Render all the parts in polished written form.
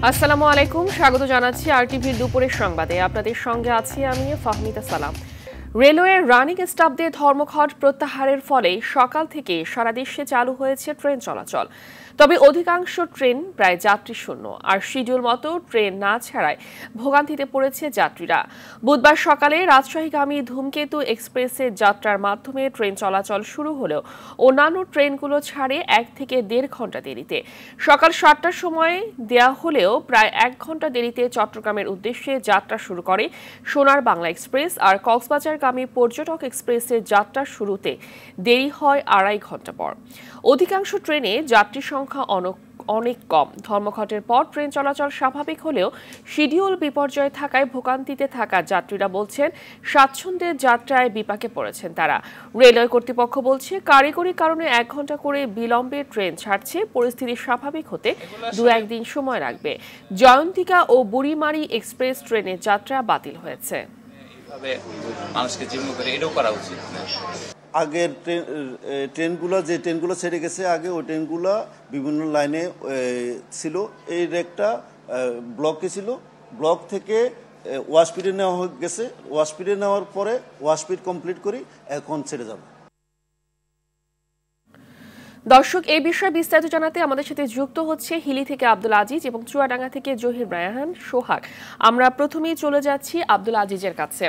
আসসালামু আলাইকুম, স্বাগত জানাচ্ছি আরটিভির দুপুরের সংবাদে। আপনাদের সঙ্গে আছি আমি ফাহমিদা সালাম। রেলওয়ের রানিং স্টাফদের ধর্মঘট প্রত্যাহারের ফলে সকাল থেকে সারা দেশে চালু হয়েছে ট্রেন চলাচল। তবে অধিকাংশ ট্রেন প্রায় যাত্রী শূন্য, আর শিডিউল মতো ট্রেন না ছাড়ায় ভোগান্তিতে পড়েছে যাত্রীরা। বুধবার সকালে রাজশাহীগামী ধূমকেতু এক্সপ্রেসের যাত্রার মাধ্যমে ট্রেন চলাচল শুরু হলেও অন্যান্য ট্রেনগুলো ছাড়ে 1 থেকে 1.5 ঘন্টা দেরিতে। সকাল 7টার সময় দেয়া হলেও প্রায় 1 ঘন্টা দেরিতে চট্টগ্রামের উদ্দেশ্যে যাত্রা শুরু করে সোনার বাংলা এক্সপ্রেস, আর কক্সবাজারগামী পর্যটক এক্সপ্রেসের যাত্রা শুরুতে দেরি হয় 2.5 ঘন্টা পর। অধিকাংশ ট্রেনে যাত্রী সংখ্যা অনেক কম। ধর্মঘটের পর ট্রেন চলাচল স্বাভাবিক হলেও শিডিউল বিপর্যয় থাকায় ভোগান্তিতে থাকা যাত্রীরা বলছেন স্বাচ্ছন্দ্যের যাত্রায় বিপাকে পড়েছেন তারা। রেলওয়ে কর্তৃপক্ষ বলছে কারিগরি কারণে 1 ঘন্টা করে বিলম্বে ট্রেন ছাড়ছে। পরিস্থিতি স্বাভাবিক হতে 2-1 দিন সময় লাগবে। জয়ন্তিকা ও বুড়িমারি এক্সপ্রেস ট্রেনের যাত্রা বাতিল হয়েছে। আগের ট্রেনগুলো যে ট্রেনগুলো ছেড়ে গেছে আগে ওই ট্রেনগুলো বিভিন্ন লাইনে ছিল। এই রেকটা ব্লকে ছিল, ব্লক থেকে ওয়াশপিডে নেওয়া হয়ে গেছে। ওয়াশপিডে নেওয়ার পরে ওয়াশপিড কমপ্লিট করি এখন ছেড়ে যাবে। দর্শক, এই বিষয়ে বিস্তারিত জানাতে আমাদের সাথে যুক্ত হচ্ছে হিলি থেকে আব্দুল আজিজ এবং চুয়াডাঙ্গা থেকে জহির রায়হান সোহাগ। আমরা প্রথমেই চলে যাচ্ছি আব্দুল আজিজের কাছে।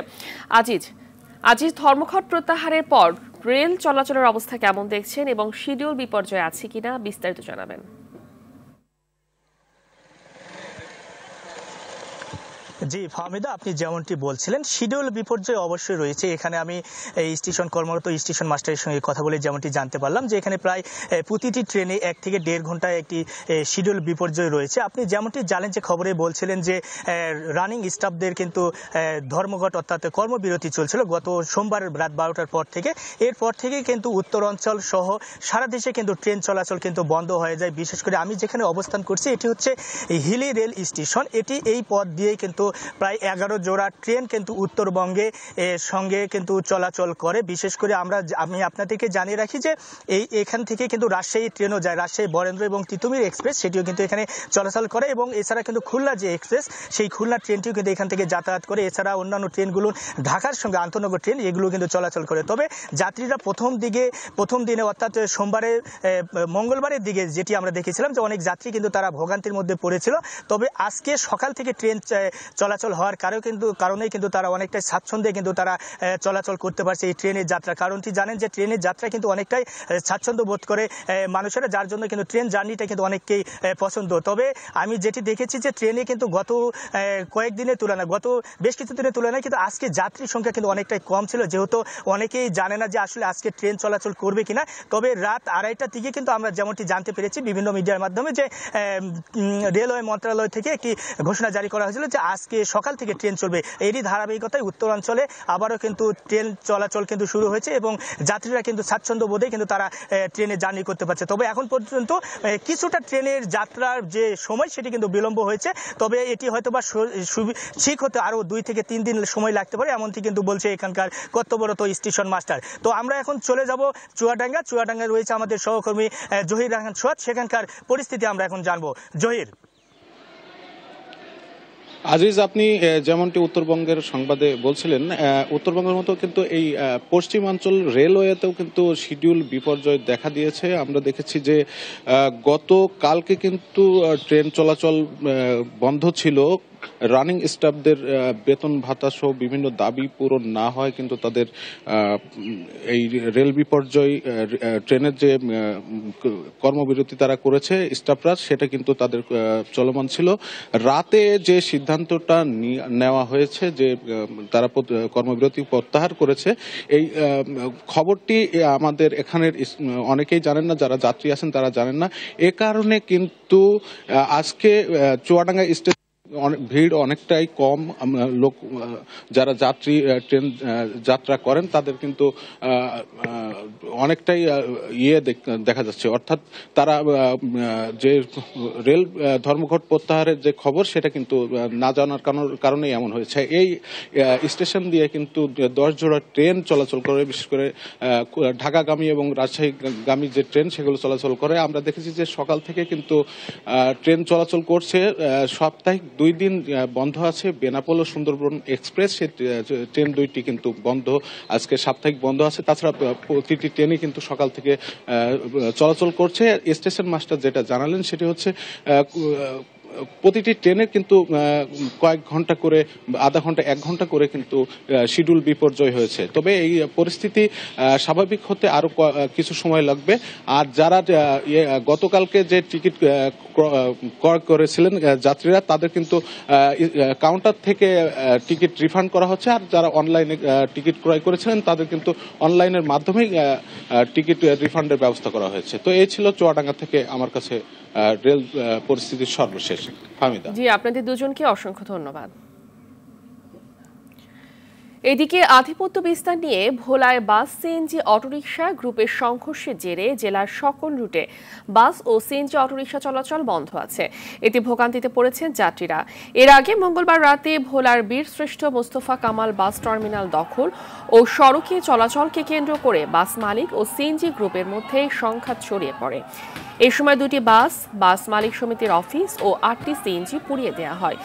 আজিজ, ধর্মঘট প্রত্যাহারের পর রেল চলাচলের অবস্থা কেমন দেখছেন এবং শিডিউল বিপর্যয় আছে কিনা বিস্তারিত জানাবেন। জি ফাহমিদা, আপনি যেমনটি বলছিলেন শিডিউল বিপর্যয় অবশ্যই রয়েছে। এখানে আমি এই স্টেশন কর্মরত স্টেশন মাস্টারের সঙ্গে কথা বলে যেমনটি জানতে পারলাম যে এখানে প্রায় প্রতিটি ট্রেনে 1 থেকে 1.5 ঘন্টায় একটি শিডিউল বিপর্যয় রয়েছে। আপনি যেমনটি জানেন যে খবরে বলছিলেন যে রানিং স্টাফদের কিন্তু ধর্মঘট অর্থাৎ কর্মবিরতি চলছিল গত সোমবার রাত 12টার পর থেকে। এরপর থেকে কিন্তু উত্তরাঞ্চল সহ সারা দেশে কিন্তু ট্রেন চলাচল কিন্তু বন্ধ হয়ে যায়। বিশেষ করে আমি যেখানে অবস্থান করছি এটি হচ্ছে হিলি রেল স্টেশন। এটি এই পথ দিয়ে কিন্তু প্রায় 11 জোড়া ট্রেন কিন্তু উত্তরবঙ্গে সঙ্গে কিন্তু চলাচল করে। বিশেষ করে আমি আপনাদেরকে জানিয়ে রাখি যে এখান থেকে কিন্তু রাজশাহী ট্রেনও যায়, রাজশাহী বরেন্দ্র এবং তিতুমির এক্সপ্রেস সেটিও কিন্তু এখানে চলাচল করে, এবং এছাড়া কিন্তু খুলনা যে এক্সপ্রেস সেই খুলনা ট্রেনটিও কিন্তু এখান থেকে যাতায়াত করে। এছাড়া অন্যান্য ট্রেনগুলো ঢাকার সঙ্গে আন্তনগর ট্রেন এগুলো কিন্তু চলাচল করে। তবে যাত্রীরা প্রথম দিনে অর্থাৎ মঙ্গলবারের দিকে যেটি আমরা দেখেছিলাম যে অনেক যাত্রী কিন্তু তারা ভোগান্তির মধ্যে পড়েছিল। তবে আজকে সকাল থেকে ট্রেন চলাচল হওয়ার কারণেই কিন্তু তারা অনেকটাই স্বাচ্ছন্দ্যে কিন্তু তারা চলাচল করতে পারছে এই ট্রেনের যাত্রা। কারণটি জানেন যে ট্রেনের যাত্রা কিন্তু অনেকটাই স্বাচ্ছন্দ্য বোধ করে মানুষেরা, যার জন্য কিন্তু ট্রেন জার্নিটা কিন্তু অনেককেই পছন্দ। তবে আমি যেটি দেখেছি যে ট্রেনে কিন্তু গত কয়েকদিনের তুলনায় গত বেশ কিছু দিনের তুলনায় কিন্তু আজকে যাত্রীর সংখ্যা কিন্তু অনেকটাই কম ছিল, যেহেতু অনেকেই জানে না যে আসলে আজকে ট্রেন চলাচল করবে কিনা। তবে রাত 2:30টার দিকে কিন্তু আমরা যেমনটি জানতে পেরেছি বিভিন্ন মিডিয়ার মাধ্যমে যে রেলওয়ে মন্ত্রণালয় থেকে একটি ঘোষণা জারি করা হয়েছিল যে আজকে সকাল থেকে ট্রেন চলবে। এরই ধারাবাহিকতায় উত্তরাঞ্চলে আবারও কিন্তু ট্রেন চলাচল কিন্তু শুরু হয়েছে এবং যাত্রীরা কিন্তু স্বাচ্ছন্দ্য বোধে কিন্তু তারা ট্রেনে জার্নি করতে পারছে। তবে এখন পর্যন্ত কিছুটা ট্রেনের যাত্রার যে সময় সেটি কিন্তু বিলম্ব হয়েছে। তবে এটি হয়তো বা ঠিক হতে আরো 2 থেকে 3 দিন সময় লাগতে পারে, এমনটি কিন্তু বলছে এখানকার কর্তব্যরত স্টেশন মাস্টার। তো আমরা এখন চলে যাব চুয়াডাঙ্গায় রয়েছে আমাদের সহকর্মী জহির রায়হান সোহাগ, সেখানকার পরিস্থিতি আমরা এখন জানবো। জহির। আজিজ, আপনি যেমনটি উত্তরবঙ্গের সংবাদে বলছিলেন, উত্তরবঙ্গের মতো কিন্তু এই পশ্চিমাঞ্চল রেলওয়েতেও কিন্তু শিডিউল বিপর্যয় দেখা দিয়েছে। আমরা দেখেছি যে গতকালকে কিন্তু ট্রেন চলাচল বন্ধ ছিল। রানিং স্টাফদের বেতন ভাতা সহ বিভিন্ন দাবি পূরণ না হয় কিন্তু তাদের এই রেল বিপর্যয় ট্রেনের যে কর্মবিরতি তারা করেছে স্টাফরা, সেটা কিন্তু তাদের চলমান ছিল। রাতে যে সিদ্ধান্তটা নেওয়া হয়েছে যে তারা কর্মবিরতি প্রত্যাহার করেছে, এই খবরটি আমাদের এখানের অনেকেই জানেন না, যারা যাত্রী আছেন তারা জানেন না। এ কারণে কিন্তু আজকে চুয়াডাঙ্গা স্টেশন ভিড় অনেকটাই কম। লোক যারা যাত্রী ট্রেন যাত্রা করেন তাদের কিন্তু অনেকটাই দেখা যাচ্ছে, অর্থাৎ তারা যে রেল ধর্মঘট প্রত্যাহারের যে খবর সেটা কিন্তু না জানার কারণেই এমন হয়েছে। এই স্টেশন দিয়ে কিন্তু 10 জোড়া ট্রেন চলাচল করে, বিশেষ করে ঢাকাগামী এবং রাজশাহীগামী যে ট্রেন সেগুলো চলাচল করে। আমরা দেখেছি যে সকাল থেকে কিন্তু ট্রেন চলাচল করছে। সাপ্তাহিক 2 দিন বন্ধ আছে বেনাপোল ও সুন্দরবন এক্সপ্রেস, সেই ট্রেন 2টি কিন্তু বন্ধ, আজকে সাপ্তাহিক বন্ধ আছে। তাছাড়া প্রতিটি ট্রেনই কিন্তু সকাল থেকে চলাচল করছে। স্টেশন মাস্টার যেটা জানালেন সেটি হচ্ছে প্রতিটি ট্রেনের কিন্তু কয়েক ঘন্টা করে, আধা ঘন্টা 1 ঘন্টা করে কিন্তু শিডিউল বিপর্যয় হয়েছে। তবে এই পরিস্থিতি স্বাভাবিক হতে আরো কিছু সময় লাগবে। আর যারা গতকালকে যে টিকিট ক্রয় করেছিলেন যাত্রীরা, তাদের কিন্তু কাউন্টার থেকে টিকিট রিফান্ড করা হচ্ছে। আর যারা অনলাইনে টিকিট ক্রয় করেছিলেন তাদের কিন্তু অনলাইনের মাধ্যমেই টিকিট রিফান্ডের ব্যবস্থা করা হয়েছে। তো এই ছিল চুয়াডাঙ্গা থেকে আমার কাছে রেল পরিস্থিতির সর্বশেষ। ফাহমিদা। জি, আপনাদের দুজনকে অসংখ্য ধন্যবাদ। এদিকে আধিপত্য বিস্তার নিয়ে ভোলায় বাস সিএনজি অটোরিকশা গ্রুপের সংঘর্ষের জেরে জেলার সকল রুটে বাস ও সিএনজি অটোরিকশা চলাচল বন্ধ আছে। এতে ভোগান্তিতে পড়েছেন যাত্রীরা। এর আগে মঙ্গলবার রাতে ভোলার বীরশ্রেষ্ঠ মোস্তফা কামাল বাস টার্মিনাল দখল ও সড়কে চলাচলকে কেন্দ্র করে বাস মালিক ও সিএনজি গ্রুপের মধ্যে সংঘাত ছড়িয়ে পড়ে। এই সময় 2টি বাস মালিক সমিতির অফিস ও 8টি সিএনজি পুড়িয়ে দেওয়া হয়।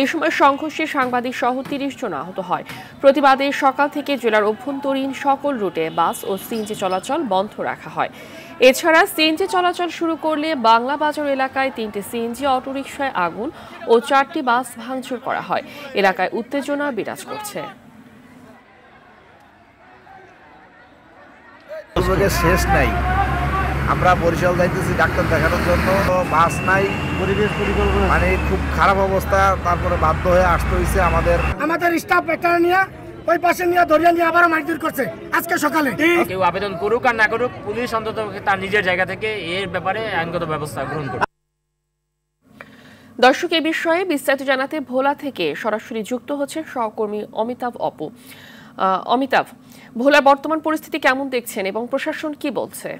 এই সময় সংঘর্ষে সাংবাদিক সহ 30 জন আহত হয়। প্রতিবাদে সকাল থেকে জেলার অভ্যন্তরীণ সকল রুটে বাস ও সিএনজি চলাচল বন্ধ রাখা হয়। এছাড়া সিএনজি চলাচল শুরু করলে বাংলা বাজার এলাকায় 3টি সিএনজি অটোরিকশায় আগুন ও 4টি বাস ভাঙচুর করা হয়। এলাকায় উত্তেজনা বিরাজ করছে। শেষ নাই, আমরা বরিশাল যাইতেছি ডাক্তার দেখানোর জন্য, বাস নাই, পরিবেশ পরিকল্পনা মানে খুব খারাপ অবস্থা। তারপরে বাধ্য হয়ে আসতে হয়েছে আমাদের স্টাফ এখানে নিয়ে ওই পাশে নিয়ে ধরিয়ে নিয়ে আবার মারধর করছে আজকে সকালে। কেউ আবেদন করুক আর না করুক, পুলিশ অন্তত তার নিজের জায়গা থেকে এর ব্যাপারে আইনগত ব্যবস্থা গ্রহণ করবে। দর্শক, এই বিষয়ে বিস্তারিত জানাতে ভোলা থেকে সরাসরি যুক্ত হচ্ছেন সহকর্মী অমিতাভ অপু। অমিতাভ, ভোলার বর্তমান পরিস্থিতি কেমন দেখছেন এবং প্রশাসন কি বলছে?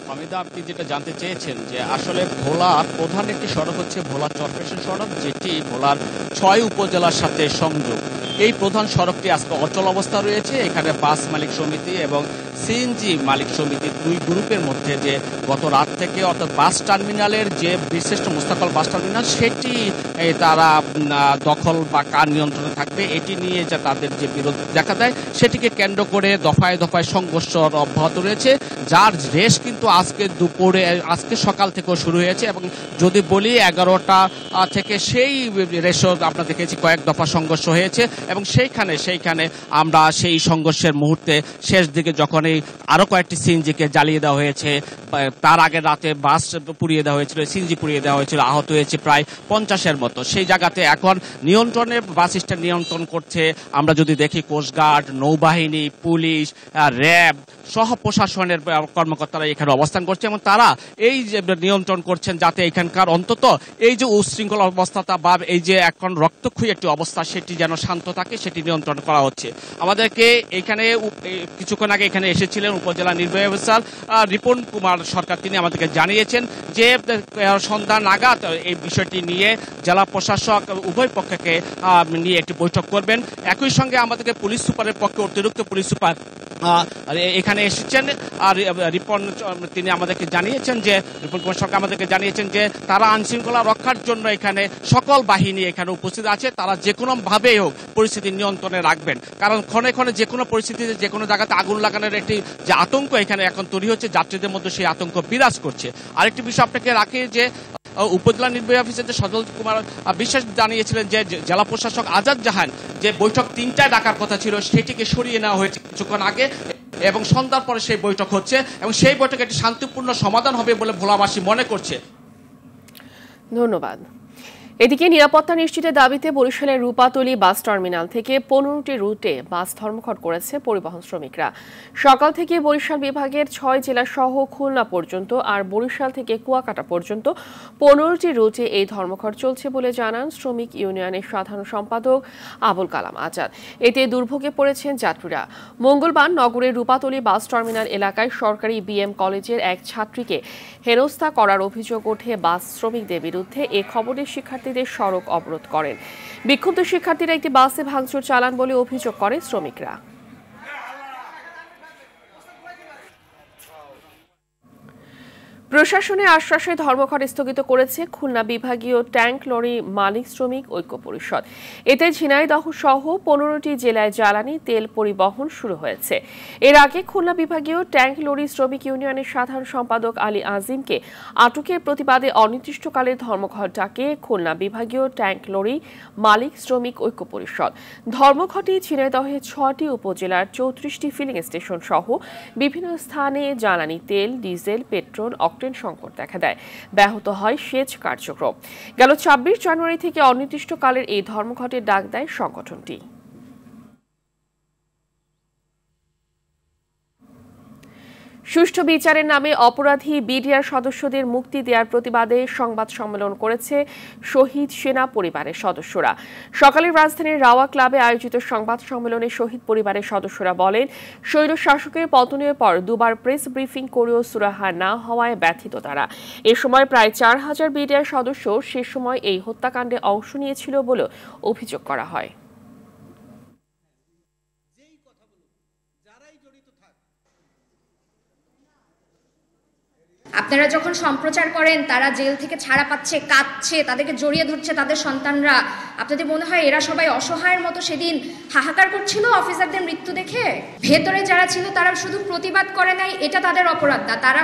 ফাহমিদা, আপনি যেটা জানতে চেয়েছেন যে আসলে ভোলার প্রধান একটি সড়ক হচ্ছে ভোলা চরপেশন সড়ক, যেটি ভোলার 6 উপজেলার সাথে সংযোগ। এই প্রধান সড়কটি আজকে অচল অবস্থা রয়েছে। এখানে বাস মালিক সমিতি এবং সিএনজি মালিক সমিতির 2 গ্রুপের মধ্যে যে গত রাত থেকে, অর্থাৎ বাস টার্মিনালের যে বিশিষ্ট মোস্তাকল বাস টার্মিনাল সেটি তারা দখল বা কার নিয়ন্ত্রণে থাকবে এটি নিয়ে যা তাদের যে বিরোধ দেখা দেয়, সেটিকে কেন্দ্র করে দফায় দফায় সংঘর্ষ অব্যাহত রয়েছে, যার রেশ কিন্তু আজকে সকাল থেকেও শুরু হয়েছে। এবং যদি বলি 11টা থেকে সেই রেশও আমরা দেখেছি কয়েক দফা সংঘর্ষ হয়েছে। এবং সেইখানে আমরা সেই সংঘর্ষের মুহূর্তে শেষ দিকে যখন এই আরো কয়েকটি সিএনজিকে জ্বালিয়ে দেওয়া হয়েছে, তার আগের রাতে বাস পুড়িয়ে দেওয়া হয়েছিল, সিএনজি পুড়িয়ে দেওয়া হয়েছিল, আহত হয়েছে প্রায় 50-এর মতো। সেই জায়গাতে এখন নিয়ন্ত্রণে বাস স্ট্যান্ড নিয়ন্ত্রণ করছে। আমরা যদি দেখি কোস্টগার্ড, নৌবাহিনী, পুলিশ, র্যাব সহ প্রশাসনের কর্মকর্তারা এখানে অবস্থান করছে এবং তারা এই যে নিয়ন্ত্রণ করছেন যাতে এখানকার অন্তত এই যে উচ্ছৃঙ্খল অবস্থাটা বা এই যে এখন রক্তক্ষয়ী একটি অবস্থা সেটি যেন শান্ত থাকে, সেটি নিয়ন্ত্রণ করা হচ্ছে। আমাদেরকে এখানে কিছুক্ষণ আগে এখানে এসেছিলেন উপজেলা নির্বাহী অফিসার রিপন কুমার সরকার। তিনি আমাদেরকে জানিয়েছেন যে সন্ধ্যা নাগাদ এই বিষয়টি নিয়ে জেলা প্রশাসক উভয় পক্ষকে নিয়ে একটি বৈঠক করবেন। একই সঙ্গে আমাদেরকে পুলিশ সুপারের পক্ষে অতিরিক্ত পুলিশ সুপার এখানে এসেছেন। আর রিপন তিনি আমাদেরকে জানিয়েছেন যে রিপন কুমার সরকার আমাদেরকে জানিয়েছেন যে তারা আইনশৃঙ্খলা রক্ষার জন্য এখানে সকল বাহিনী এখানে উপস্থিত আছে, তারা যে কোনো ভাবেই হোক পরিস্থিতি নিয়ন্ত্রণে রাখবেন। কারণ ক্ষণে ক্ষণে যে কোনো পরিস্থিতিতে যে কোনো জায়গাতে আগুন লাগানোর একটি যে আতঙ্ক এখানে এখন তৈরি হচ্ছে, যাত্রীদের মধ্যে সেই আতঙ্ক বিরাজ করছে। আরেকটি বিষয় আপনাকে রাখি যে উপজেলা নির্বাহী অফিসার যে সজল কুমার বিশ্বাস জানিয়েছিলেন যে জেলা প্রশাসক আজাদ জাহান যে বৈঠক 3টায় ডাকার কথা ছিল সেটিকে সরিয়ে নেওয়া হয়েছে কিছুক্ষণ আগে এবং সন্ধ্যার পরে সেই বৈঠক হচ্ছে এবং সেই বৈঠকে একটি শান্তিপূর্ণ সমাধান হবে বলে ভোলাবাসী মনে করছে। ধন্যবাদ। এদিকে নিরাপত্তা নিশ্চিতের দাবিতে বরিশালের রূপাতলী বাস টার্মিনাল থেকে 15টি রুটে বাস ধর্মঘট করেছে পরিবহন শ্রমিকরা। সকাল থেকে বরিশাল বিভাগের 6 জেলা সহ খুলনা পর্যন্ত আর বরিশাল থেকে কুয়াকাটা পর্যন্ত 15টি রুটে এই ধর্মঘট চলছে বলে জানান শ্রমিক ইউনিয়নের সাধারণ সম্পাদক আবুল কালাম আজাদ। এতে দুর্ভোগে পড়েছেন যাত্রীরা। মঙ্গলবার নগরের রূপাতলী বাস টার্মিনাল এলাকায় সরকারি বিএম কলেজের এক ছাত্রীকে হেনস্থা করার অভিযোগ ওঠে বাস শ্রমিকদের বিরুদ্ধে। এ খবরে শিক্ষার্থীদের সড়ক অবরোধ করেন। বিক্ষুব্ধ শিক্ষার্থীরা একটি বাসে ভাঙচুর চালান বলে অভিযোগ করেন শ্রমিকরা। প্রশাসনের আশ্বাসে ধর্মঘট স্থগিত করেছে খুলনা বিভাগীয় ট্যাঙ্ক লরি মালিক শ্রমিক ঐক্য পরিষদ। এতে ঝিনাইদহ সহ 15টি জেলায় জ্বালানি তেল পরিবহন শুরু হয়েছে। এর আগে খুলনা বিভাগীয় ট্যাঙ্ক লরি শ্রমিক ইউনিয়নের সাধারণ সম্পাদক আলী আজিমকে আটকের প্রতিবাদে অনির্দিষ্টকালের ধর্মঘট ডাকে খুলনা বিভাগীয় ট্যাঙ্ক লরি মালিক শ্রমিক ঐক্য পরিষদ। ধর্মঘটে ঝিনাইদহের 6টি উপজেলার 34টি ফিলিং স্টেশন সহ বিভিন্ন স্থানে জ্বালানি তেল, ডিজেল, পেট্রোল, অকটেন সংকট দেখা দেয়। ব্যাহত হয় সেচ কার্যক্রম। গেল 26 জানুয়ারি থেকে অনির্দিষ্টকালের এই ধর্মঘটের ডাক দেয় সংগঠনটি। সুষ্ঠু বিচারের নামে অপরাধী বিডিআর সদস্যদের মুক্তি দেওয়ার প্রতিবাদে সংবাদ সম্মেলন করেছে শহীদ সেনা পরিবারের সদস্যরা। সকালে রাজধানীর রাওয়া ক্লাবে আয়োজিত সংবাদ সম্মেলনে শহীদ পরিবারের সদস্যরা বলেন, স্বৈর শাসকের পতনের পর দুবার প্রেস ব্রিফিং করেও সুরাহা না হওয়ায় ব্যথিত তারা। এ সময় প্রায় 4000 বিডিআর সদস্য সে সময় এই হত্যাকাণ্ডে অংশ নিয়েছিল বলে অভিযোগ করা হয়। আপনারা যখন সম্প্রচার করেন তারা জেল থেকে ছাড়া পাচ্ছে, কাঁদছে, তাদেরকে জড়িয়ে ধরছে তাদের সন্তানরা, আপনাদের মনে হয় এরা সবাই অসহায়ের মতো সেদিন হাহাকার করছিল অফিসারদের মৃত্যু দেখে? ভেতরে যারা ছিল তারা শুধু প্রতিবাদ করে নাই, এটা তাদের অপরাধ না, তারা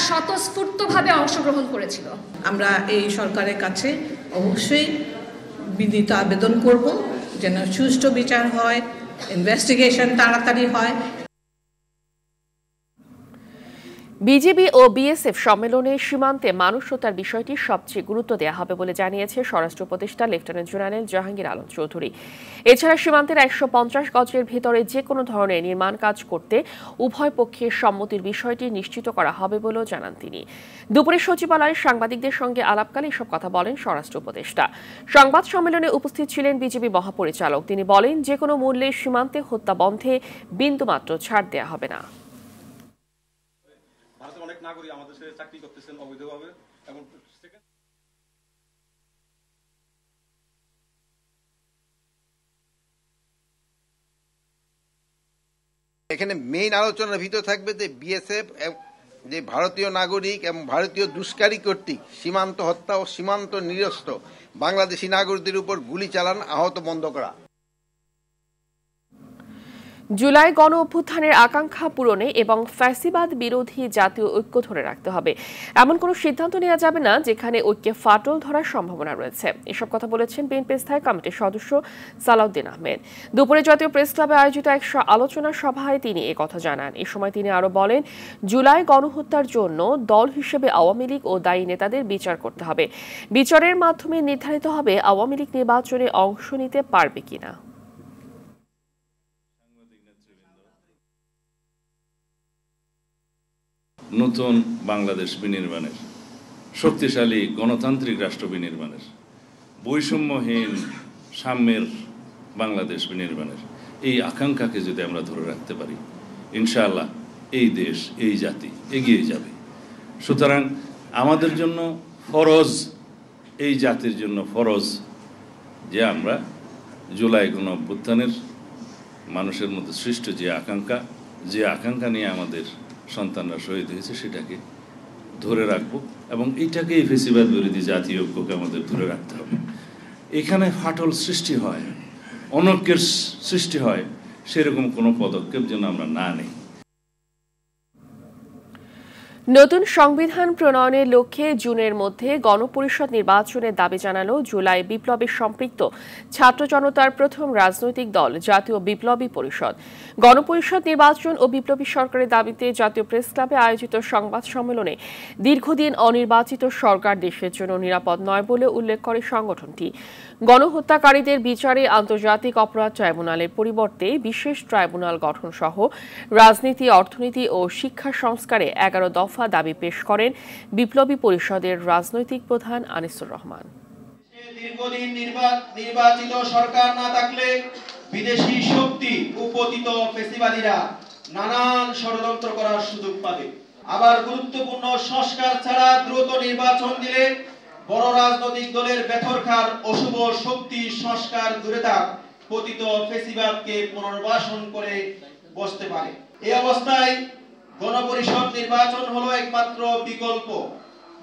স্বতঃস্ফূর্তভাবে অংশগ্রহণ করেছিল। আমরা এই সরকারের কাছে অবশ্যই বিনীত আবেদন করব যেন সুষ্ঠু বিচার হয়, ইনভেস্টিগেশন তাড়াতাড়ি হয়। বিজিবি ও বিএসএফ সম্মেলনে সীমান্তে মানুষ হত্যার বিষয়টি সবচেয়ে গুরুত্ব দেওয়া হবে বলে জানিয়েছে স্বরাষ্ট্র উপদেষ্টা লেফটেন্যান্ট জেনারেল জাহাঙ্গীর আলম চৌধুরী। এছাড়া সীমান্তের 150 গজের ভেতরে যে কোনো ধরনের নির্মাণ কাজ করতে উভয় পক্ষের সম্মতির বিষয়টি নিশ্চিত করা হবে বলেও জানান তিনি। দুপুরে সচিবালয়ে সাংবাদিকদের সঙ্গে আলাপকালে এসব কথা বলেন স্বরাষ্ট্র উপদেষ্টা। সংবাদ সম্মেলনে উপস্থিত ছিলেন বিজিবি মহাপরিচালক। তিনি বলেন, যে কোনো মূল্যে সীমান্তে হত্যা বন্ধে বিন্দুমাত্র ছাড় দেওয়া হবে না। অনেক নাগরিক আমাদের সাথে চাকরি করতেছেন অবৈধভাবে এবং এখানে মেইন আলোচনার ভিতর থাকবে যে বিএসএফ যে ভারতীয় নাগরিক এবং ভারতীয় দুষ্কারী কর্তৃক সীমান্ত হত্যা ও সীমান্ত নিরস্ত্র বাংলাদেশি নাগরিকদের উপর গুলি চালান, আহত বন্ধ করা। জুলাই গণ অভ্যুত্থানের আকাঙ্ক্ষা পূরণে এবং ফ্যাসিবাদ বিরোধী জাতীয় ঐক্য ধরে রাখতে হবে। এমন কোনো সিদ্ধান্ত নেওয়া যাবে না যেখানে ঐক্যে ফাটল ধরার সম্ভাবনা রয়েছে। এসব কথা বলেছেন বিএনপি স্থায়ী কমিটির সদস্য সালাউদ্দিন আহমেদ। দুপুরে জাতীয় প্রেস ক্লাবে আয়োজিত এক আলোচনা সভায় তিনি কথা জানান। এ সময় তিনি আরো বলেন, জুলাই গণহত্যার জন্য দল হিসেবে আওয়ামী লীগ ও দায়ী নেতাদের বিচার করতে হবে। বিচারের মাধ্যমে নির্ধারিত হবে আওয়ামী লীগ নির্বাচনে অংশ নিতে পারবে কিনা। নতুন বাংলাদেশ বিনির্মাণের, শক্তিশালী গণতান্ত্রিক রাষ্ট্র বিনির্মাণের, বৈষম্যহীন সাম্যের বাংলাদেশ বিনির্মাণের এই আকাঙ্ক্ষাকে যদি আমরা ধরে রাখতে পারি, ইনশাআল্লাহ এই দেশ, এই জাতি এগিয়ে যাবে। সুতরাং আমাদের জন্য ফরজ, এই জাতির জন্য ফরজ যে আমরা জুলাই গণ অভ্যুত্থানের মানুষের মধ্যে সৃষ্ট যে আকাঙ্ক্ষা নিয়ে আমাদের সন্তানরা শহীদ হয়েছে সেটাকে ধরে রাখবো এবং এইটাকে এই ফ্যাসিবাদ বিরোধী জাতীয় ঐক্যকে আমাদের ধরে রাখতে হবে। এখানে ফাটল সৃষ্টি হয়, অনৈক্যের সৃষ্টি হয়, সেরকম কোনো পদক্ষেপ যেন আমরা না নেই। নতুন সংবিধান প্রণয়নের লক্ষ্যে জুনের মধ্যে গণপরিষদ নির্বাচনের দাবি জানালো জুলাই বিপ্লবে সম্পৃক্ত ছাত্র জনতার প্রথম রাজনৈতিক দল জাতীয় বিপ্লবী পরিষদ। গণপরিষদ নির্বাচন ও বিপ্লবী সরকারের দাবিতে জাতীয় প্রেস ক্লাবে আয়োজিত সংবাদ সম্মেলনে দীর্ঘদিন অনির্বাচিত সরকার দেশের জন্য নিরাপদ নয় বলে উল্লেখ করে সংগঠনটি। গণহত্যাকারীদের বিচারে আন্তর্জাতিক অপরাধ ট্রাইব্যুনালের পরিবর্তে বিশেষ ট্রাইব্যুনাল গঠন সহ রাজনীতি, অর্থনীতি ও শিক্ষা সংস্কারে 11 দফা দাবি পেশ করেন বিপ্লবী পরিষদের রাজনৈতিক প্রধান আনিসুর রহমান। দীর্ঘদিন নির্বাচিত সরকার না থাকলে বিদেশি শক্তি ও পতিত ফ্যাসিবাদীরা নানান ষড়যন্ত্র করার সুযোগ পাবে। আবার গুরুত্বপূর্ণ সংস্কার ছাড়া দ্রুত নির্বাচন দিলে বড় রাজনৈতিক দলের বেথরখার অশুভ শক্তি সংস্কার দূরে থাক পতিত ফ্যাসিবাদকে পুনর্বাসন করে বসতে পারে। এই অবস্থায় গণপরিষদ নির্বাচন হলো একমাত্র বিকল্প,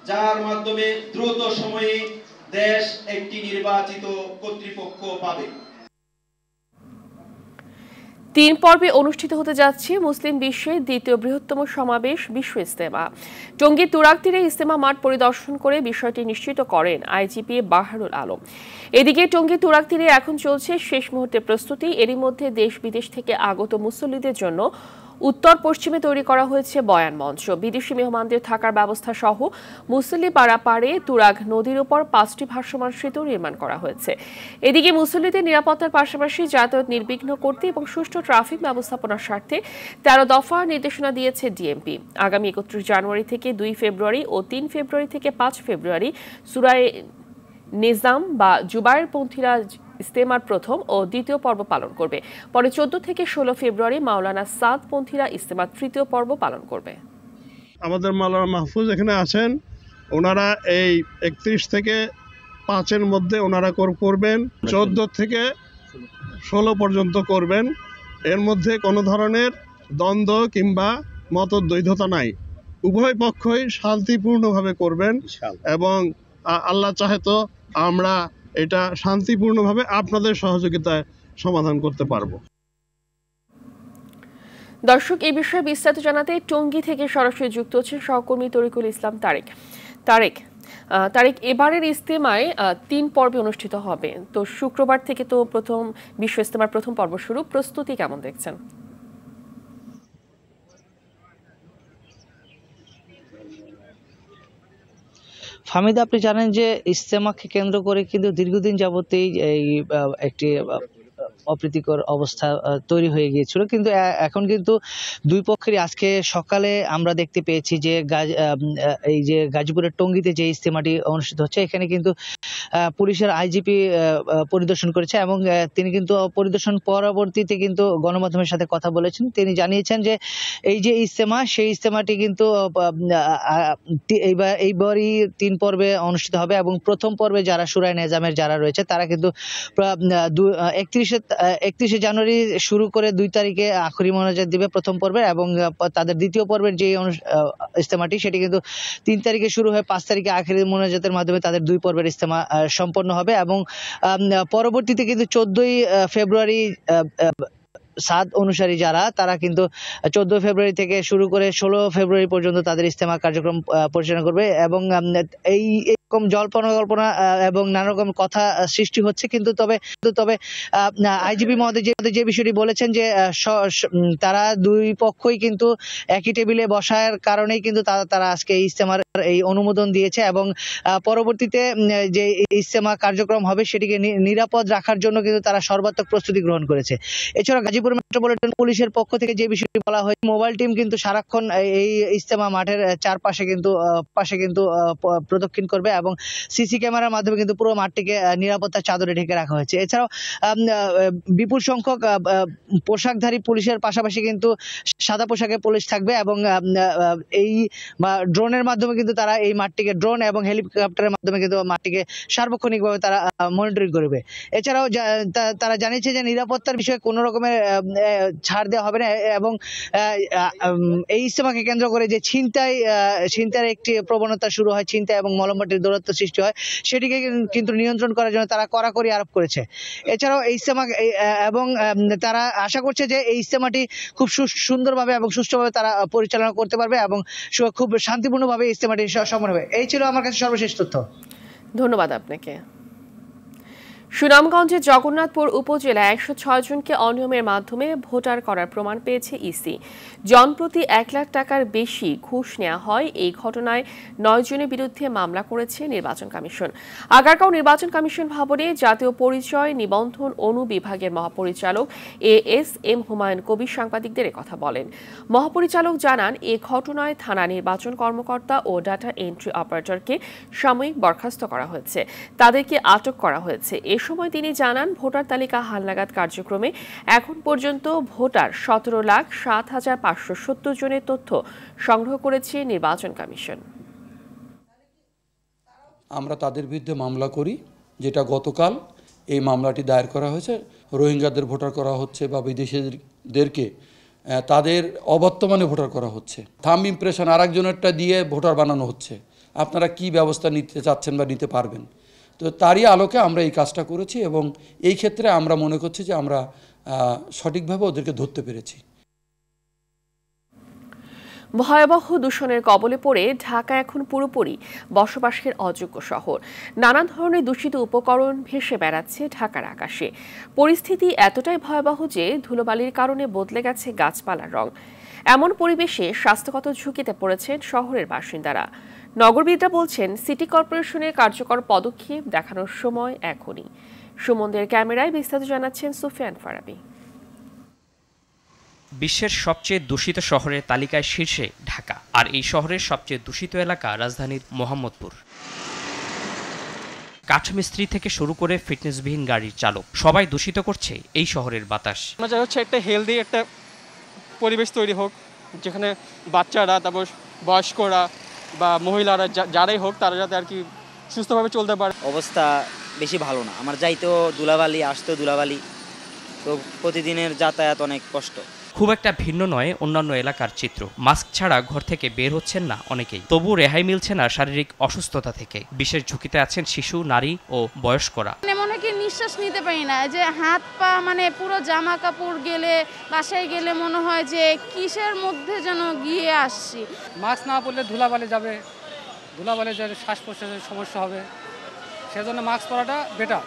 যার মাধ্যমে দ্রুত সময়ে দেশ একটি নির্বাচিত কর্তৃপক্ষ পাবে। 3 পর্বে অনুষ্ঠিত হতে যাচ্ছে মুসলিম বিশ্বের দ্বিতীয় বৃহত্তম সমাবেশ বিশ্ব ইজতেমা। টঙ্গীর তুরাগ তীরে ইজতেমা মাঠ পরিদর্শন করে বিষয়টি নিশ্চিত করেন আইজিপি বাহারুল আলম। এদিকে টঙ্গী তুরাগ তীরে এখন চলছে শেষ মুহূর্তের প্রস্তুতি। এরই মধ্যে দেশ বিদেশ থেকে আগত মুসল্লিদের জন্য উত্তর পশ্চিমে তৈরি করা হয়েছে বয়ান মঞ্চ। বিদেশি মেহমানদের থাকার ব্যবস্থা সহ মুসল্লি পাড়ে তুরাগ নদীর উপর 5টি ভাসমান সেতু নির্মাণ করা হয়েছে। এদিকে মুসল্লিদের নিরাপত্তার পাশাপাশি যাতায়াত নির্বিঘ্ন করতে এবং সুষ্ঠু ট্রাফিক ব্যবস্থাপনার স্বার্থে 13 দফা নির্দেশনা দিয়েছে ডিএমপি। আগামী 31 জানুয়ারি থেকে 2 ফেব্রুয়ারি ও 3 ফেব্রুয়ারি থেকে 5 ফেব্রুয়ারি সূরায়ে নিজাম বা জুবায়েরপন্থীরা ইজতেমার প্রথম ও দ্বিতীয় পর্ব পালন করবে। পরে 14 থেকে 16 ফেব্রুয়ারি মাওলানা সাদপন্থীরা ইজতেমার তৃতীয় পর্ব পালন করবে। আমাদের মাওলানা মাহফুজ এখানে আছেন, ওনারা এই 31 থেকে 5-এর মধ্যে ওনারা করবেন, 14 থেকে 16 পর্যন্ত করবেন। এর মধ্যে কোনো ধরনের দ্বন্দ্ব কিংবা মতদ্বৈধতা নাই, উভয় পক্ষই শান্তিপূর্ণভাবে করবেন এবং আল্লাহ চাহে তো আমরা এটা শান্তিপূর্ণভাবে আপনাদের সহযোগিতায় সমাধান করতে পারবো। দর্শক, এই বিষয়ে বিস্তারিত জানাতে টঙ্গী থেকে সরাসরি যুক্ত হচ্ছেন সহকর্মী তরিকুল ইসলাম তারেক। এবারের ইজতেমায় 3 পর্বে অনুষ্ঠিত হবে, তো শুক্রবার থেকে তো প্রথম বিশ্ব ইজতেমার প্রথম পর্ব শুরু, প্রস্তুতি কেমন দেখছেন? ফাহমিদা, আপনি জানেন যে ইজতেমাকে কেন্দ্র করে কিন্তু দীর্ঘদিন যাবতেই এই একটি অপ্রীতিকর অবস্থা তৈরি হয়ে গিয়েছিল, কিন্তু এখন কিন্তু দুই পক্ষেরই আজকে সকালে আমরা দেখতে পেয়েছি যে এই যে গাজীপুরের টঙ্গীতে যে ইজতেমাটি অনুষ্ঠিত হচ্ছে, এখানে কিন্তু পুলিশের আইজিপি পরিদর্শন করেছে এবং তিনি কিন্তু পরিদর্শন পরবর্তীতে কিন্তু গণমাধ্যমের সাথে কথা বলেছেন। তিনি জানিয়েছেন যে এই যে ইজতেমা, সেই ইজতেমাটি কিন্তু এইবারই 3 পর্বে অনুষ্ঠিত হবে এবং প্রথম পর্বে যারা সূরায়ে নিজামের যারা রয়েছে তারা কিন্তু 31শে জানুয়ারি শুরু করে 2 তারিখে আখরি মোনাজাত দিবে প্রথম পর্বে, এবং তাদের দ্বিতীয় পর্বের যে ইজতেমাটি সেটি কিন্তু 3 তারিখে শুরু হয়ে 5 তারিখে আখরি মোনাজাতের মাধ্যমে তাদের 2 পর্বের ইজতেমা সম্পন্ন হবে এবং পরবর্তীতে কিন্তু 14ই ফেব্রুয়ারি সাদ অনুসারী যারা তারা কিন্তু 14 ফেব্রুয়ারি থেকে শুরু করে 16 ফেব্রুয়ারি পর্যন্ত তাদের ইজতেমা কার্যক্রম পরিচালনা করবে এবং এইরকম জল্পনা কল্পনা এবং নানা রকম কথা সৃষ্টি হচ্ছে, কিন্তু তবে আইজিপি মহোদয় যে বিষয়টি বলেছেন যে তারা দুই পক্ষই কিন্তু একই টেবিলে বসার কারণেই কিন্তু তারা আজকে ইজতেমার এই অনুমোদন দিয়েছে এবং পরবর্তীতে যে ইজতেমা কার্যক্রম হবে সেটিকে নিরাপদ রাখার জন্য কিন্তু তারা সর্বাত্মক প্রস্তুতি গ্রহণ করেছে। এছাড়া গাজীপুর মেট্রোপলিটন পুলিশের পক্ষ থেকে যে বিষয়টি বলা হয়, মোবাইল টিম কিন্তু সারাক্ষণ এই ইজতেমা মাঠের চারপাশে কিন্তু প্রদক্ষিণ করবে এবং সিসি ক্যামেরার মাধ্যমে কিন্তু পুরো মাঠটিকে নিরাপত্তার চাদরে ঢেকে রাখা হয়েছে। এছাড়াও বিপুল সংখ্যক পোশাকধারী পুলিশের পাশাপাশি কিন্তু সাদা পোশাকে পুলিশ থাকবে এবং এই ড্রোনের মাধ্যমে কিন্তু কিন্তু তারা এই মাঠটিকে ড্রোন এবং হেলিকপ্টারের মাধ্যমে কিন্তু মাঠটিকে সার্বক্ষণিকভাবে তারা মনিটরিং করবে। এছাড়াও তারা জানিয়েছে যে নিরাপত্তার বিষয়ে কোনো রকমের ছাড় দেওয়া হবে না এবং এই ইজতেমাকে কেন্দ্র করে যে ছিনতাইয়ের একটি প্রবণতা শুরু হয়, ছিনতাই এবং মলমবাটির দৌরাত্ম্য সৃষ্টি হয়, সেটিকে কিন্তু নিয়ন্ত্রণ করার জন্য তারা কড়াকড়ি আরোপ করেছে। এছাড়াও এই ইজতেমা এবং তারা আশা করছে যে এই ইজতেমাটি খুব সুন্দরভাবে এবং সুষ্ঠুভাবে তারা পরিচালনা করতে পারবে এবং খুব শান্তিপূর্ণভাবে ইজতেমাটি সম্পন্ন হবে। এই ছিল আমার কাছে সর্বশেষ তথ্য। ধন্যবাদ আপনাকে। সুনামগঞ্জের জগন্নাথপুর উপজেলায় 106 জনকে অনিয়মের মাধ্যমে ভোটার করার প্রমাণ পেয়েছে ইসি। জনপ্রতি 1 লাখ টাকার বেশি ঘুষ নেওয়া হয়। এই ঘটনায় 9 জনের বিরুদ্ধে মামলা করেছে নির্বাচন কমিশন। আগারগাঁও নির্বাচন কমিশন ভবনে জাতীয় পরিচয় নিবন্ধন অনুবিভাগের মহাপরিচালক ASM হুমায়ুন কবির সাংবাদিকদের কথা বলেন। মহাপরিচালক জানান, এ ঘটনায় থানা নির্বাচন কর্মকর্তা ও ডাটা এন্ট্রি অপারেটরকে সাময়িক বরখাস্ত করা হয়েছে, তাদেরকে আটক করা হয়েছে। এ সময় তিনি জানান, ভোটার তালিকা হালনাগাদ কার্যক্রমে এখন পর্যন্ত ভোটার 17,07,570 জনের তথ্য সংগ্রহ করেছে নির্বাচন কমিশন। আমরা তাদের বিরুদ্ধে মামলা করি, যেটা গতকাল এই মামলাটি দায়ের করা হয়েছে। রোহিঙ্গাদের ভোটার করা হচ্ছে বা বিদেশিদেরকে তাদের অবর্তমানে ভোটার করা হচ্ছে। থাম্ব ইমপ্রেশন আরেকজনেরটা দিয়ে ভোটার বানানো হচ্ছে। আপনারা কি ব্যবস্থা নিতে চাচ্ছেন বা নিতে পারবেন? তো তারই আলোকে আমরা এই কাজটা করেছি এবং এই ক্ষেত্রে আমরা মনে করছি যে আমরা সঠিকভাবে ওদেরকে ধরতে পেরেছি। ভয়াবহ দূষণের কবলে পড়ে ঢাকা এখন পুরোপুরি বসবাসের অযোগ্য শহর। নানা ধরনের দূষিত উপকরণ ভেসে বেড়াচ্ছে ঢাকার আকাশে। পরিস্থিতি এতটাই ভয়াবহ যে ধুলোবালির কারণে বদলে গেছে গাছপালার রং। এমন পরিবেশে স্বাস্থ্যগত ঝুঁকিতে পড়েছেন শহরের বাসিন্দারা। নগরবিদরা বলছেন, সিটি কর্পোরেশনের কার্যকর পদক্ষেপ দেখানোর সময় এখনই। সুমনদের ক্যামেরায় বিস্তারিত জানাচ্ছেন সুফিয়ান ফারাবি। বিশ্বের সবচেয়ে দূষিত শহরের তালিকায় শীর্ষে ঢাকা, আর এই শহরের সবচেয়ে দূষিত এলাকা রাজধানীর মোহাম্মদপুর। কাঠমিস্ত্রি থেকে শুরু করে ফিটনেসবিহীন গাড়ির চালক, সবাই দূষিত করছে এই শহরের বাতাস। আমরা হচ্ছে একটা হেলদি একটা পরিবেশ তৈরি হোক, যেখানে বাচ্চারা, তারপর বয়স্করা বা মহিলারা যারাই হোক, তারা যাতে আর কি সুস্থভাবে চলতে পারে। অবস্থা বেশি ভালো না, আমার যাইতেও ধুলাবালি, আসতেও ধুলাবালি, তো প্রতিদিনের যাতায়াত অনেক কষ্ট। খুব একটা ভিন্ন নয় অন্যান্য এলাকার চিত্র। মাস্ক ছাড়া ঘর থেকে বের হচ্ছেন না অনেকেই, তবু রেহাই মিলছে না শারীরিক অসুস্থতা থেকে। বিশেষ ঝুঁকিতে আছেন শিশু, নারী ও বয়স্করা। মনে কি নিঃশ্বাস নিতে পারি না, যে হাত পা মানে পুরো জামা কাপড় গেলে, বাসায় গেলে মনে হয় যে কিসের মধ্যে যেন গিয়ে আসছি। মাস্ক না পরলে ধুলাবালি যাবে, ধুলাবালি যাবে, শ্বাস প্রশ্বাসের সমস্যা হবে, সেজন্য মাস্ক পরাটা বেটার।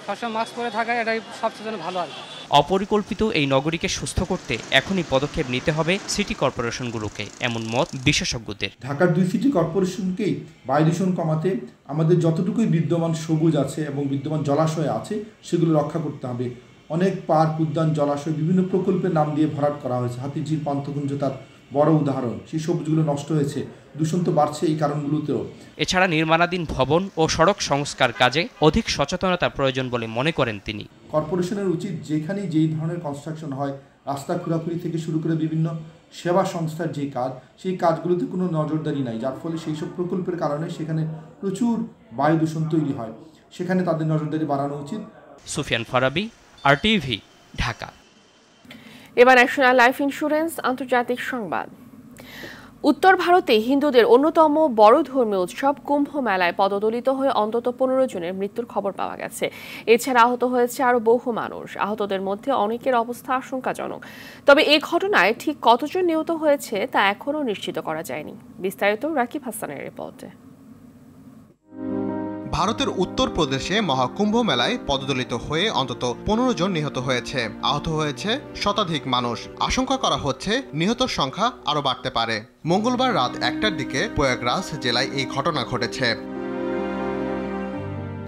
সবসময় মাস্ক পরে থাকা এটাই সবচেয়ে জন্য ভালো আর। অপরিকল্পিত এই নগরীকে সুস্থ করতে এখনই পদক্ষেপ নিতে হবে সিটি কর্পোরেশনগুলোকে, এমন মত বিশেষজ্ঞদের। ঢাকার 2 সিটি কর্পোরেশনকেই বায়ু দূষণ কমাতে আমাদের যতটুকুই বিদ্যমান সবুজ আছে এবং বিদ্যমান জলাশয় আছে সেগুলো রক্ষা করতে হবে। অনেক পার্ক, উদ্যান, জলাশয় বিভিন্ন প্রকল্পের নাম দিয়ে ভরাট করা হয়েছে। হাতিঝিল, পান্থকুঞ্জ তার বড় উদাহরণ। সেই সবুজগুলো নষ্ট হয়েছে, দূষণ তো বাড়ছে এই কারণগুলোতেও। এছাড়া নির্মাণাধীন ভবন ও সড়ক সংস্কার কাজে অধিক সচেতনতা প্রয়োজন বলে মনে করেন তিনি। কর্পোরেশনের উচিত যেখানেই যেই ধরনের কনস্ট্রাকশন হয়, রাস্তা খোঁড়াখুড়ি থেকে শুরু করে বিভিন্ন সেবা সংস্থার যে কাজ, সেই কাজগুলোতে কোনো নজরদারি নাই, যার ফলে সেই সব প্রকল্পের কারণে সেখানে প্রচুর বায়ু দূষণ তৈরি হয়। সেখানে তাদের নজরদারি বাড়ানো উচিত। সুফিয়ান ফারাবি, RTV, ঢাকা। এবার ন্যাশনাল লাইফ ইন্স্যুরেন্স আন্তর্জাতিক সংবাদ। উত্তর ভারতে হিন্দুদের অন্যতম বড় ধর্মীয় উৎসব কুম্ভ মেলায় পদদলিত হয়ে অন্তত 15 জনের মৃত্যুর খবর পাওয়া গেছে। এছাড়া আহত হয়েছে আরও বহু মানুষ। আহতদের মধ্যে অনেকের অবস্থা আশঙ্কাজনক। তবে এই ঘটনায় ঠিক কতজন নিহত হয়েছে তা এখনও নিশ্চিত করা যায়নি। বিস্তারিত রাকিব হাসানের রিপোর্টে। ভারতের উত্তরপ্রদেশে মহাকুম্ভ মেলায় পদদলিত হয়ে অন্তত 15 জন নিহত হয়েছে। আহত হয়েছে শতাধিক মানুষ। আশঙ্কা করা হচ্ছে নিহতর সংখ্যা আরও বাড়তে পারে। মঙ্গলবার রাত 1টার দিকে প্রয়াগরাজ জেলায় এই ঘটনা ঘটেছে।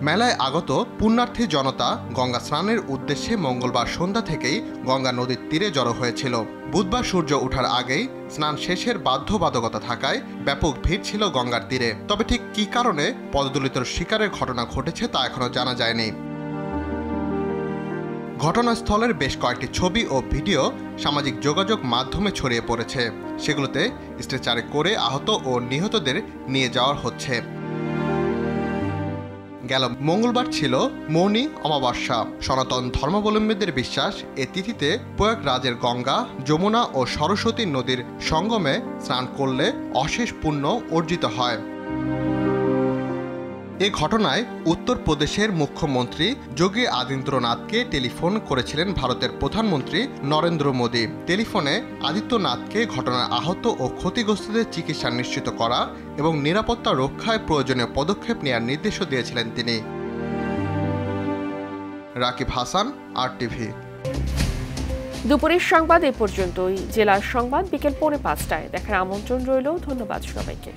মেলায় আগত পুণ্যার্থী জনতা গঙ্গা স্নানের উদ্দেশ্যে মঙ্গলবার সন্ধ্যা থেকেই গঙ্গা নদীর তীরে জড়ো হয়েছিল। বুধবার সূর্য ওঠার আগেই স্নান শেষের বাধ্যবাধকতা থাকায় ব্যাপক ভিড় ছিল গঙ্গার তীরে। তবে ঠিক কী কারণে পদদলিতর শিকারের ঘটনা ঘটেছে তা এখনো জানা যায়নি। ঘটনাস্থলের বেশ কয়েকটি ছবি ও ভিডিও সামাজিক যোগাযোগ মাধ্যমে ছড়িয়ে পড়েছে। সেগুলোতে স্ট্রেচারে করে আহত ও নিহতদের নিয়ে যাওয়া হচ্ছে। গেল মঙ্গলবার ছিল মৌনী অমাবস্যা। সনাতন ধর্মাবলম্বীদের বিশ্বাস এ তিথিতে প্রয়াগরাজের গঙ্গা, যমুনা ও সরস্বতী নদীর সঙ্গমে স্নান করলে অশেষ পুণ্য অর্জিত হয়। এ ঘটনায় উত্তরপ্রদেশের মুখ্যমন্ত্রী যোগী আদিত্যনাথকে টেলিফোন করেছিলেন ভারতের প্রধানমন্ত্রী নরেন্দ্র মোদী। টেলিফোনে আদিত্যনাথকে ঘটনায় আহত ও ক্ষতিগ্রস্তদের চিকিৎসা নিশ্চিত করা এবং নিরাপত্তা রক্ষায় প্রয়োজনীয় পদক্ষেপ নেওয়ার নির্দেশও দিয়েছিলেন তিনি। রাকিব হাসান, RTV। দুপুরের সংবাদ এ পর্যন্তই। জেলার সংবাদ বিকেল 4:45টায় দেখার আমন্ত্রণ রইল। ধন্যবাদ সবাইকে।